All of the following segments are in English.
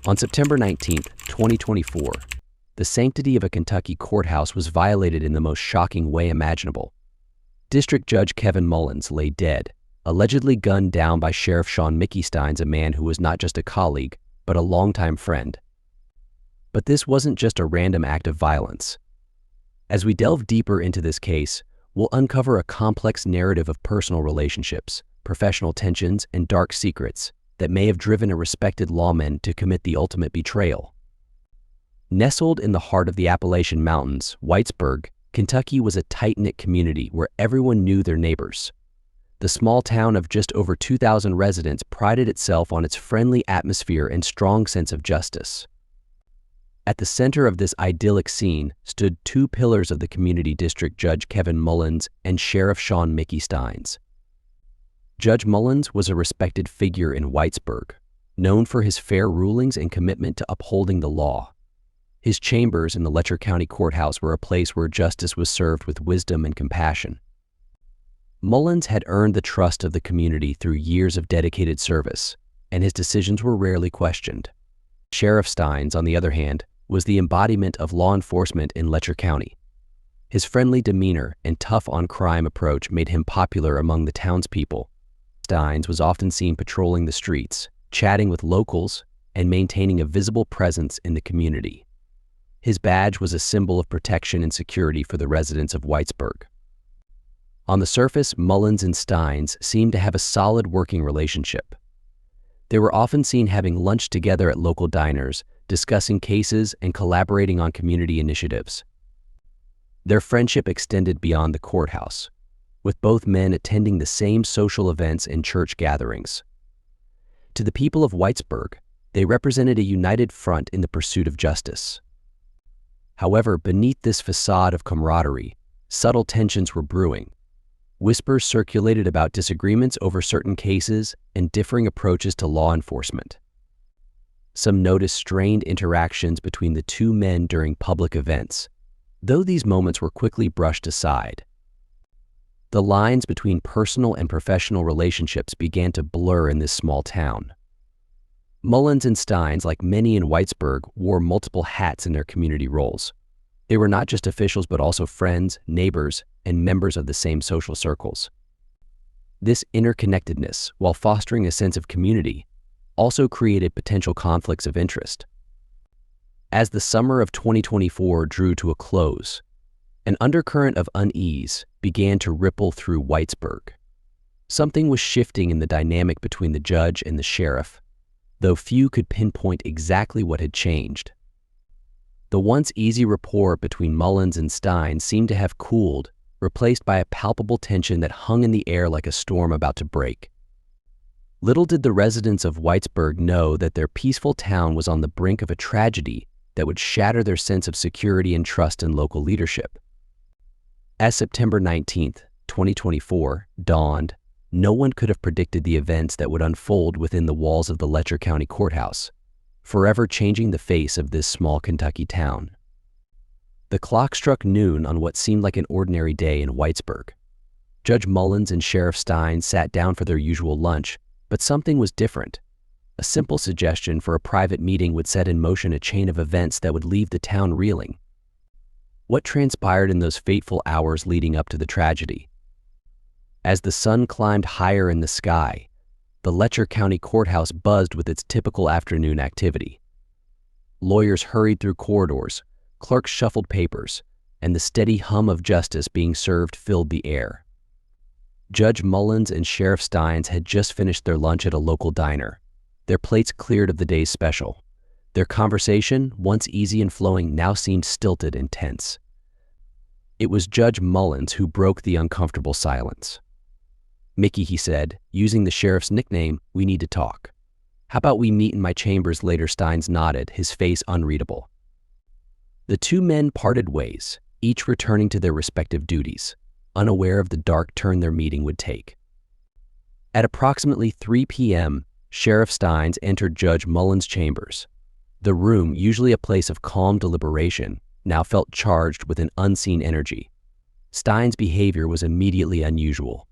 On September 19, 2024, the sanctity of a Kentucky courthouse was violated in the most shocking way imaginable. District Judge Kevin Mullins lay dead, allegedly gunned down by Sheriff Sean "Mickey" Steins, a man who was not just a colleague, but a longtime friend. But this wasn't just a random act of violence. As we delve deeper into this case, we'll uncover a complex narrative of personal relationships, professional tensions, and dark secrets that may have driven a respected lawman to commit the ultimate betrayal. Nestled in the heart of the Appalachian Mountains, Whitesburg, Kentucky was a tight-knit community where everyone knew their neighbors. The small town of just over 2,000 residents prided itself on its friendly atmosphere and strong sense of justice. At the center of this idyllic scene stood two pillars of the community: District Judge Kevin Mullins and Sheriff Sean "Mickey" Steins. Judge Mullins was a respected figure in Whitesburg, known for his fair rulings and commitment to upholding the law. His chambers in the Letcher County Courthouse were a place where justice was served with wisdom and compassion. Mullins had earned the trust of the community through years of dedicated service, and his decisions were rarely questioned. Sheriff Steins, on the other hand, was the embodiment of law enforcement in Letcher County. His friendly demeanor and tough-on-crime approach made him popular among the townspeople. Steins was often seen patrolling the streets, chatting with locals, and maintaining a visible presence in the community. His badge was a symbol of protection and security for the residents of Whitesburg. On the surface, Mullins and Steins seemed to have a solid working relationship. They were often seen having lunch together at local diners, discussing cases and collaborating on community initiatives. Their friendship extended beyond the courthouse, with both men attending the same social events and church gatherings. To the people of Whitesburg, they represented a united front in the pursuit of justice. However, beneath this facade of camaraderie, subtle tensions were brewing. Whispers circulated about disagreements over certain cases and differing approaches to law enforcement. Some noticed strained interactions between the two men during public events, though these moments were quickly brushed aside. The lines between personal and professional relationships began to blur in this small town. Mullins and Steins, like many in Whitesburg, wore multiple hats in their community roles. They were not just officials but also friends, neighbors, and members of the same social circles. This interconnectedness, while fostering a sense of community, also created potential conflicts of interest. As the summer of 2024 drew to a close, an undercurrent of unease began to ripple through Whitesburg. Something was shifting in the dynamic between the judge and the sheriff, though few could pinpoint exactly what had changed. The once easy rapport between Mullins and Steins seemed to have cooled, replaced by a palpable tension that hung in the air like a storm about to break. Little did the residents of Whitesburg know that their peaceful town was on the brink of a tragedy that would shatter their sense of security and trust in local leadership. As September 19, 2024, dawned, no one could have predicted the events that would unfold within the walls of the Letcher County Courthouse, forever changing the face of this small Kentucky town. The clock struck noon on what seemed like an ordinary day in Whitesburg. Judge Mullins and Sheriff Steins sat down for their usual lunch, but something was different. A simple suggestion for a private meeting would set in motion a chain of events that would leave the town reeling. What transpired in those fateful hours leading up to the tragedy? As the sun climbed higher in the sky, the Letcher County Courthouse buzzed with its typical afternoon activity. Lawyers hurried through corridors, clerks shuffled papers, and the steady hum of justice being served filled the air. Judge Mullins and Sheriff Steins had just finished their lunch at a local diner, their plates cleared of the day's special. Their conversation, once easy and flowing, now seemed stilted and tense. It was Judge Mullins who broke the uncomfortable silence. "Mickey," he said, using the sheriff's nickname, "we need to talk. How about we meet in my chambers later?" Steins nodded, his face unreadable. The two men parted ways, each returning to their respective duties, unaware of the dark turn their meeting would take. At approximately 3 p.m., Sheriff Steins entered Judge Mullins' chambers. The room, usually a place of calm deliberation, now felt charged with an unseen energy. Steins' behavior was immediately unusual.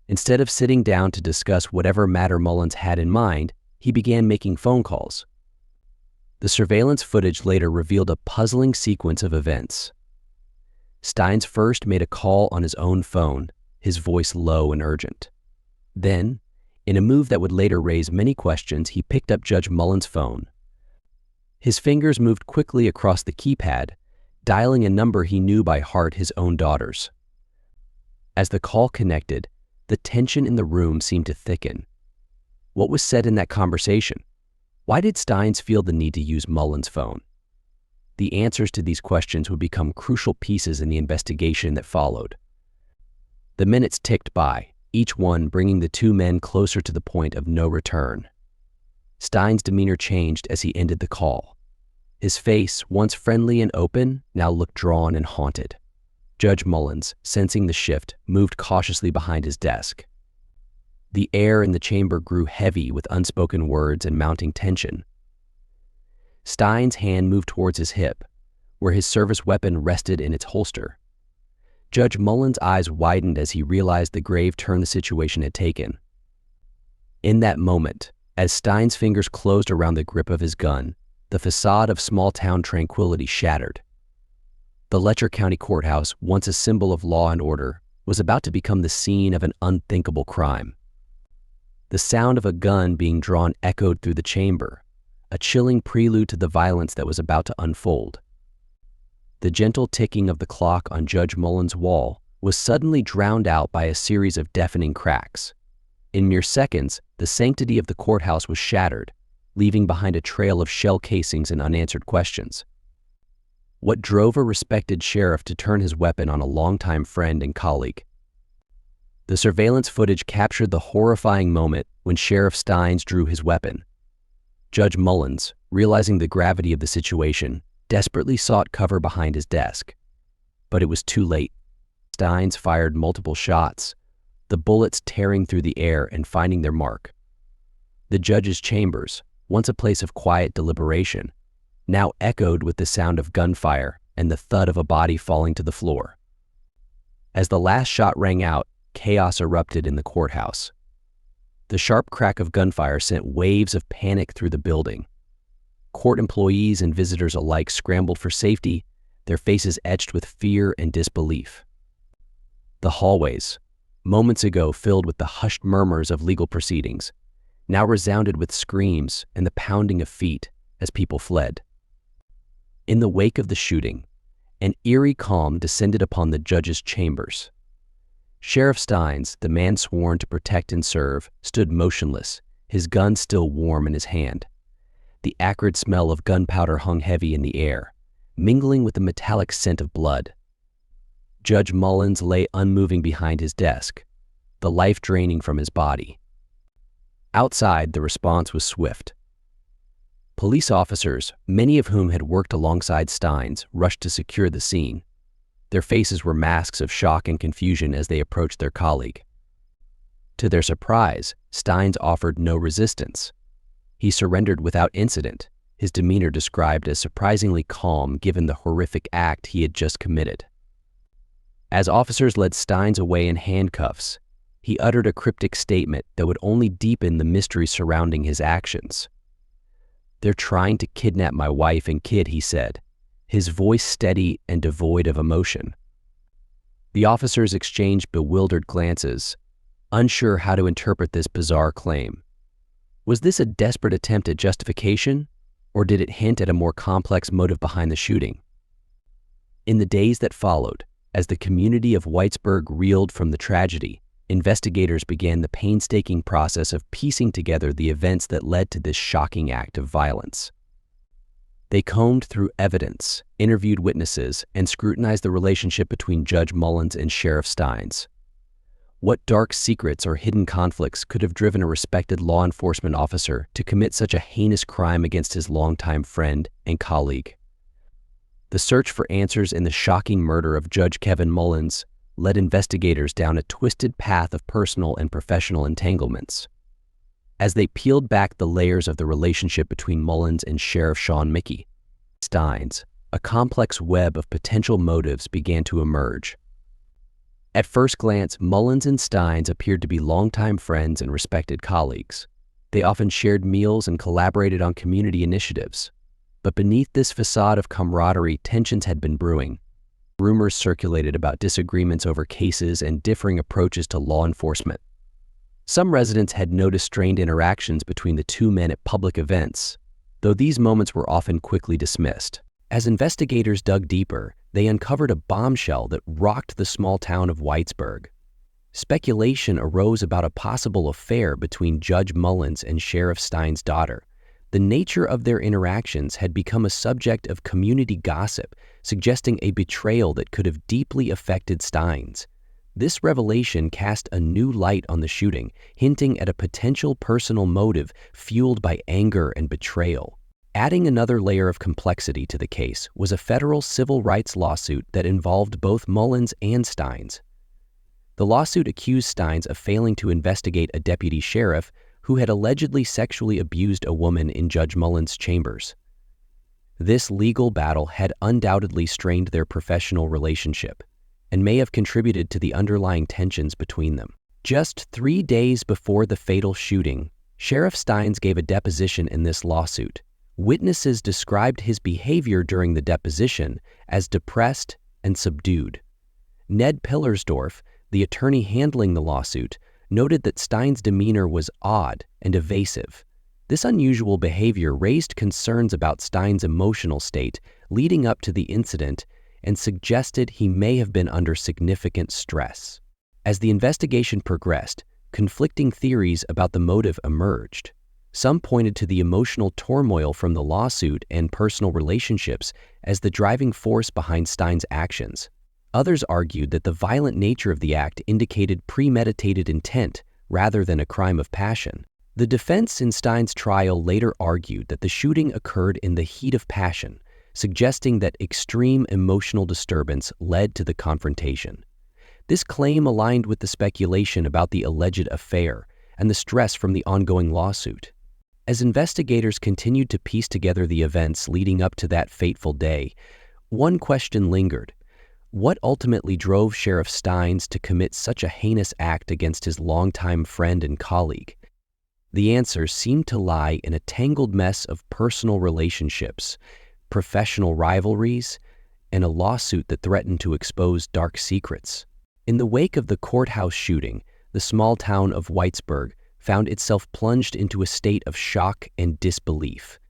Instead of sitting down to discuss whatever matter Mullins had in mind, he began making phone calls. The surveillance footage later revealed a puzzling sequence of events. Steins first made a call on his own phone, his voice low and urgent. Then, in a move that would later raise many questions, he picked up Judge Mullen's phone. His fingers moved quickly across the keypad, dialing a number he knew by heart, his own daughter's. As the call connected, the tension in the room seemed to thicken. What was said in that conversation? Why did Steins feel the need to use Mullen's phone? The answers to these questions would become crucial pieces in the investigation that followed. The minutes ticked by, each one bringing the two men closer to the point of no return. Steins' demeanor changed as he ended the call. His face, once friendly and open, now looked drawn and haunted. Judge Mullins, sensing the shift, moved cautiously behind his desk. The air in the chamber grew heavy with unspoken words and mounting tension. Steins' hand moved towards his hip, where his service weapon rested in its holster. Judge Mullins' eyes widened as he realized the grave turn the situation had taken. In that moment, as Steins' fingers closed around the grip of his gun, the facade of small-town tranquility shattered. The Letcher County Courthouse, once a symbol of law and order, was about to become the scene of an unthinkable crime. The sound of a gun being drawn echoed through the chamber, a chilling prelude to the violence that was about to unfold. The gentle ticking of the clock on Judge Mullins' wall was suddenly drowned out by a series of deafening cracks. In mere seconds, the sanctity of the courthouse was shattered, leaving behind a trail of shell casings and unanswered questions. What drove a respected sheriff to turn his weapon on a longtime friend and colleague? The surveillance footage captured the horrifying moment when Sheriff Steins drew his weapon. Judge Mullins, realizing the gravity of the situation, desperately sought cover behind his desk. But it was too late. Steins fired multiple shots, the bullets tearing through the air and finding their mark. The judge's chambers, once a place of quiet deliberation, now echoed with the sound of gunfire and the thud of a body falling to the floor. As the last shot rang out, chaos erupted in the courthouse. The sharp crack of gunfire sent waves of panic through the building. Court employees and visitors alike scrambled for safety, their faces etched with fear and disbelief. The hallways, moments ago filled with the hushed murmurs of legal proceedings, now resounded with screams and the pounding of feet as people fled. In the wake of the shooting, an eerie calm descended upon the judge's chambers. Sheriff Steins, the man sworn to protect and serve, stood motionless, his gun still warm in his hand. The acrid smell of gunpowder hung heavy in the air, mingling with the metallic scent of blood. Judge Mullins lay unmoving behind his desk, the life draining from his body. Outside, the response was swift. Police officers, many of whom had worked alongside Steins, rushed to secure the scene. Their faces were masks of shock and confusion as they approached their colleague. To their surprise, Steins offered no resistance. He surrendered without incident, his demeanor described as surprisingly calm given the horrific act he had just committed. As officers led Steins away in handcuffs, he uttered a cryptic statement that would only deepen the mystery surrounding his actions. "They're trying to kidnap my wife and kid," he said, his voice steady and devoid of emotion. The officers exchanged bewildered glances, unsure how to interpret this bizarre claim. Was this a desperate attempt at justification, or did it hint at a more complex motive behind the shooting? In the days that followed, as the community of Whitesburg reeled from the tragedy, investigators began the painstaking process of piecing together the events that led to this shocking act of violence. They combed through evidence, interviewed witnesses, and scrutinized the relationship between Judge Mullins and Sheriff Steins. What dark secrets or hidden conflicts could have driven a respected law enforcement officer to commit such a heinous crime against his longtime friend and colleague? The search for answers in the shocking murder of Judge Kevin Mullins led investigators down a twisted path of personal and professional entanglements. As they peeled back the layers of the relationship between Mullins and Sheriff Sean Mickey Steins, a complex web of potential motives began to emerge. At first glance, Mullins and Steins appeared to be longtime friends and respected colleagues. They often shared meals and collaborated on community initiatives. But beneath this facade of camaraderie, tensions had been brewing. Rumors circulated about disagreements over cases and differing approaches to law enforcement. Some residents had noticed strained interactions between the two men at public events, though these moments were often quickly dismissed. As investigators dug deeper, they uncovered a bombshell that rocked the small town of Whitesburg. Speculation arose about a possible affair between Judge Mullins and Sheriff Stein's daughter. The nature of their interactions had become a subject of community gossip, suggesting a betrayal that could have deeply affected Stein's. This revelation cast a new light on the shooting, hinting at a potential personal motive fueled by anger and betrayal. Adding another layer of complexity to the case was a federal civil rights lawsuit that involved both Mullins and Stein's. The lawsuit accused Stein's of failing to investigate a deputy sheriff who had allegedly sexually abused a woman in Judge Mullins' chambers. This legal battle had undoubtedly strained their professional relationship and may have contributed to the underlying tensions between them. Just 3 days before the fatal shooting, Sheriff Stein's gave a deposition in this lawsuit. Witnesses described his behavior during the deposition as depressed and subdued. Ned Pillersdorf, the attorney handling the lawsuit, noted that Stein's demeanor was odd and evasive. This unusual behavior raised concerns about Stein's emotional state leading up to the incident and suggested he may have been under significant stress. As the investigation progressed, conflicting theories about the motive emerged. Some pointed to the emotional turmoil from the lawsuit and personal relationships as the driving force behind Stein's actions. Others argued that the violent nature of the act indicated premeditated intent rather than a crime of passion. The defense in Stein's trial later argued that the shooting occurred in the heat of passion, suggesting that extreme emotional disturbance led to the confrontation. This claim aligned with the speculation about the alleged affair and the stress from the ongoing lawsuit. As investigators continued to piece together the events leading up to that fateful day, one question lingered. What ultimately drove Sheriff Stein's to commit such a heinous act against his longtime friend and colleague? The answer seemed to lie in a tangled mess of personal relationships, professional rivalries, and a lawsuit that threatened to expose dark secrets. In the wake of the courthouse shooting, the small town of Whitesburg found itself plunged into a state of shock and disbelief.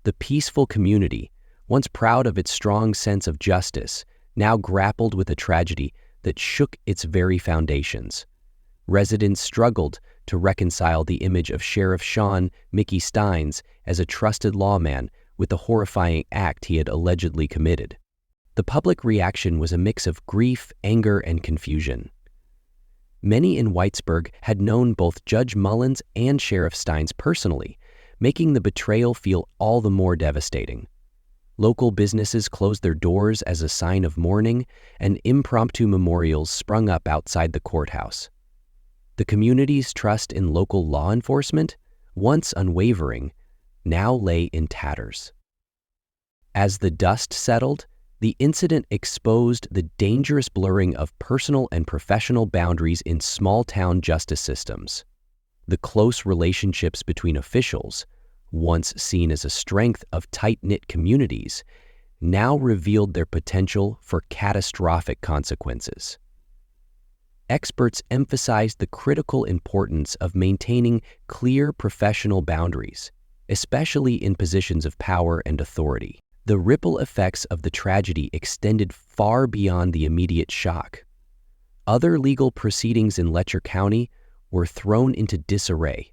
The peaceful community, once proud of its strong sense of justice, now grappled with a tragedy that shook its very foundations. Residents struggled to reconcile the image of Sheriff Sean "Mickey" Stein's as a trusted lawman with the horrifying act he had allegedly committed. The public reaction was a mix of grief, anger, and confusion. Many in Whitesburg had known both Judge Mullins and Sheriff Stein's personally, making the betrayal feel all the more devastating. Local businesses closed their doors as a sign of mourning, and impromptu memorials sprung up outside the courthouse. The community's trust in local law enforcement, once unwavering, now lay in tatters. As the dust settled, the incident exposed the dangerous blurring of personal and professional boundaries in small-town justice systems. The close relationships between officials, once seen as a strength of tight-knit communities, now revealed their potential for catastrophic consequences. Experts emphasized the critical importance of maintaining clear professional boundaries, especially in positions of power and authority. The ripple effects of the tragedy extended far beyond the immediate shock. Other legal proceedings in Letcher County were thrown into disarray.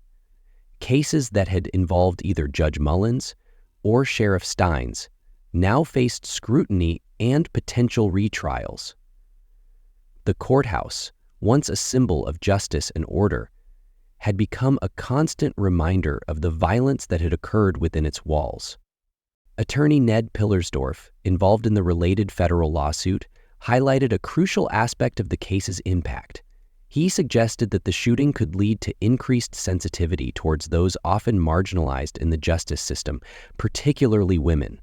Cases that had involved either Judge Mullins or Sheriff Stein's now faced scrutiny and potential retrials. The courthouse, once a symbol of justice and order, had become a constant reminder of the violence that had occurred within its walls. Attorney Ned Pillersdorf, involved in the related federal lawsuit, highlighted a crucial aspect of the case's impact. He suggested that the shooting could lead to increased sensitivity towards those often marginalized in the justice system, particularly women.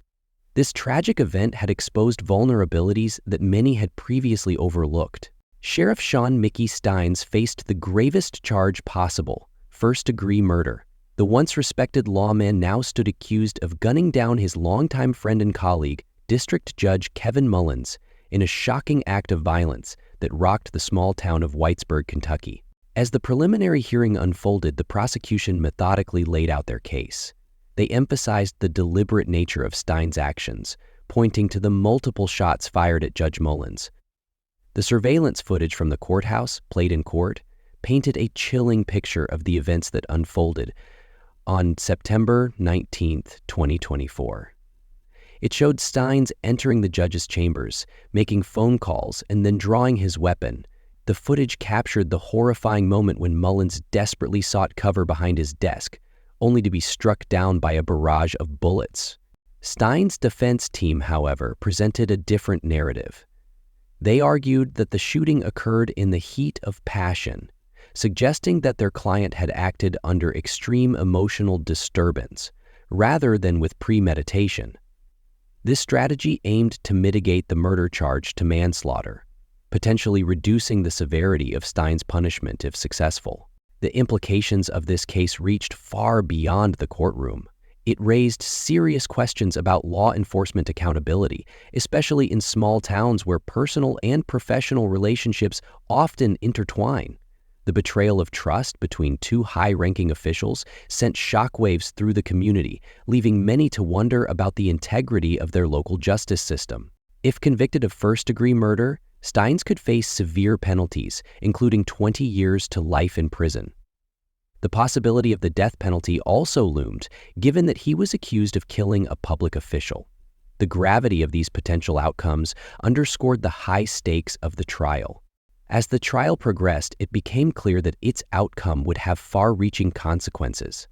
This tragic event had exposed vulnerabilities that many had previously overlooked. Sheriff Sean "Mickey" Stein's faced the gravest charge possible, first-degree murder, The once respected lawman now stood accused of gunning down his longtime friend and colleague, District Judge Kevin Mullins, in a shocking act of violence that rocked the small town of Whitesburg, Kentucky. As the preliminary hearing unfolded, the prosecution methodically laid out their case. They emphasized the deliberate nature of Stein's actions, pointing to the multiple shots fired at Judge Mullins. The surveillance footage from the courthouse, played in court, painted a chilling picture of the events that unfolded on September 19, 2024. It showed Steins entering the judge's chambers, making phone calls, and then drawing his weapon. The footage captured the horrifying moment when Mullins desperately sought cover behind his desk, only to be struck down by a barrage of bullets. Stein's defense team, however, presented a different narrative. They argued that the shooting occurred in the heat of passion, suggesting that their client had acted under extreme emotional disturbance, rather than with premeditation. This strategy aimed to mitigate the murder charge to manslaughter, potentially reducing the severity of Stein's punishment if successful. The implications of this case reached far beyond the courtroom. It raised serious questions about law enforcement accountability, especially in small towns where personal and professional relationships often intertwine. The betrayal of trust between two high-ranking officials sent shockwaves through the community, leaving many to wonder about the integrity of their local justice system. If convicted of first-degree murder, Steins could face severe penalties, including 20 years to life in prison. The possibility of the death penalty also loomed, given that he was accused of killing a public official. The gravity of these potential outcomes underscored the high stakes of the trial. As the trial progressed, it became clear that its outcome would have far-reaching consequences.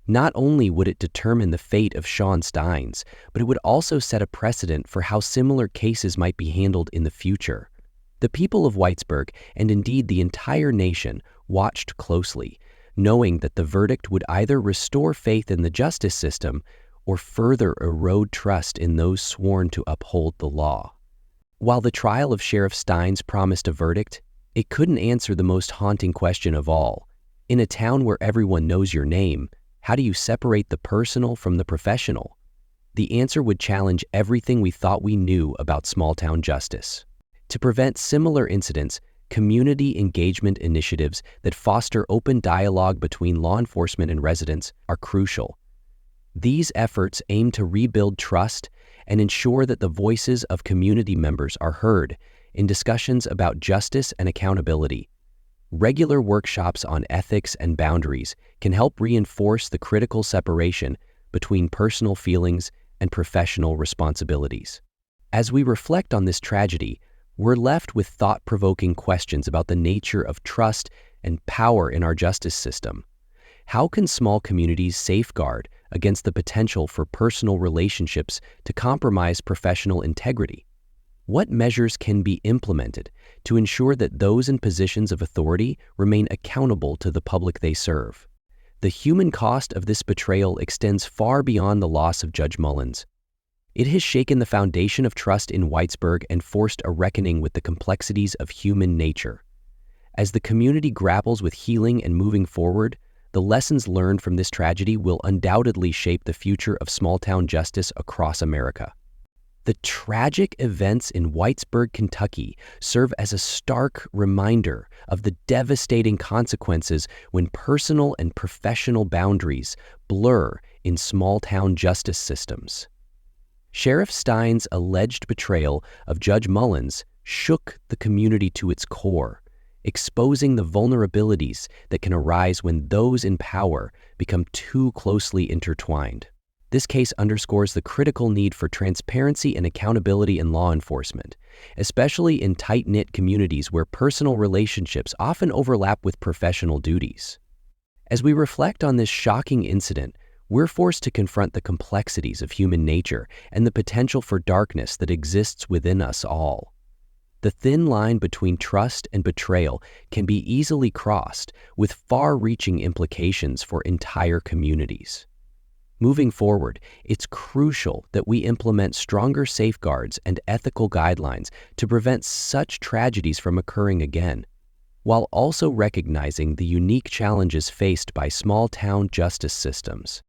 Not only would it determine the fate of Sean Steins, but it would also set a precedent for how similar cases might be handled in the future. The people of Whitesburg, and indeed the entire nation, watched closely, knowing that the verdict would either restore faith in the justice system or further erode trust in those sworn to uphold the law. While the trial of Sheriff Steins promised a verdict, it couldn't answer the most haunting question of all. In a town where everyone knows your name, how do you separate the personal from the professional? The answer would challenge everything we thought we knew about small-town justice. To prevent similar incidents, community engagement initiatives that foster open dialogue between law enforcement and residents are crucial. These efforts aim to rebuild trust and ensure that the voices of community members are heard in discussions about justice and accountability. Regular workshops on ethics and boundaries can help reinforce the critical separation between personal feelings and professional responsibilities. As we reflect on this tragedy, we're left with thought-provoking questions about the nature of trust and power in our justice system. How can small communities safeguard against the potential for personal relationships to compromise professional integrity? What measures can be implemented to ensure that those in positions of authority remain accountable to the public they serve? The human cost of this betrayal extends far beyond the loss of Judge Mullins. It has shaken the foundation of trust in Whitesburg and forced a reckoning with the complexities of human nature. As the community grapples with healing and moving forward, the lessons learned from this tragedy will undoubtedly shape the future of small-town justice across America. The tragic events in Whitesburg, Kentucky, serve as a stark reminder of the devastating consequences when personal and professional boundaries blur in small-town justice systems. Sheriff Steins' alleged betrayal of Judge Mullins shook the community to its core, exposing the vulnerabilities that can arise when those in power become too closely intertwined. This case underscores the critical need for transparency and accountability in law enforcement, especially in tight-knit communities where personal relationships often overlap with professional duties. As we reflect on this shocking incident, we're forced to confront the complexities of human nature and the potential for darkness that exists within us all. The thin line between trust and betrayal can be easily crossed, with far-reaching implications for entire communities. Moving forward, it's crucial that we implement stronger safeguards and ethical guidelines to prevent such tragedies from occurring again. while also recognizing the unique challenges faced by small-town justice systems.